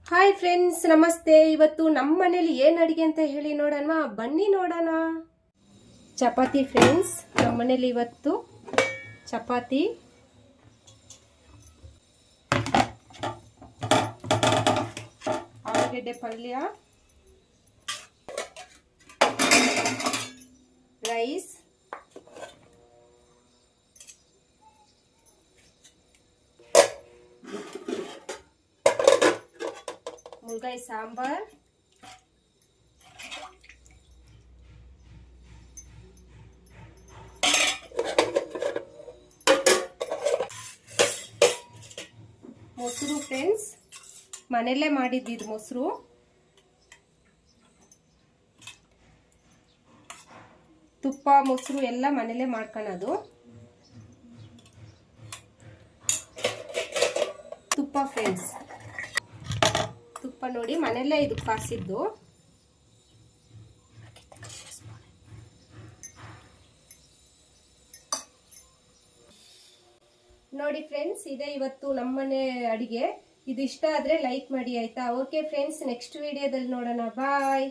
Hi friends, ನಮಸ್ತೆ. ಇವತ್ತು ನಮ್ಮ ಮನೇಲಿ ಏನು ಅಡುಗೆ ಅಂತ ಹೇಳಿ ನೋಡೋಣ, ಬನ್ನಿ ನೋಡೋಣ. ಚಪಾತಿ ಫ್ರೆಂಡ್ಸ್, ನಮ್ಮ ಮನೇಲಿ ಇವತ್ತು ಚಪಾತಿ, ಆಲೂಗೆಡ್ಡೆ ಪಲ್ಯ, ರೈಸ್, ಮುಳ್ಗಾಯಿ ಸಾಂಬಾರ್, ಮೊಸರು ಫ್ರೆಂಡ್ಸ್, ಮನೆಯಲ್ಲೇ ಮಾಡಿದ್ದಿದ್ದು ಮೊಸರು, ತುಪ್ಪ ಮೊಸರು ಎಲ್ಲ ಮನೆಯಲ್ಲೇ ಮಾಡ್ಕೊಳ್ಳೋದು. ತುಪ್ಪ ಫ್ರೆಂಡ್ಸ್, ತುಪ್ಪ ನೋಡಿ ಮನೆಯಲ್ಲೇ ಇದು ಕಾಸಿದ್ದು. ನೋಡಿ ಫ್ರೆಂಡ್ಸ್, ಇದೇ ಇವತ್ತು ನಮ್ಮನೆ ಅಡಿಗೆ. ಇದು ಇಷ್ಟ ಆದ್ರೆ ಲೈಕ್ ಮಾಡಿ ಆಯ್ತಾ. ಓಕೆ ಫ್ರೆಂಡ್ಸ್, ನೆಕ್ಸ್ಟ್ ವಿಡಿಯೋದಲ್ಲಿ ನೋಡೋಣ. ಬಾಯ್.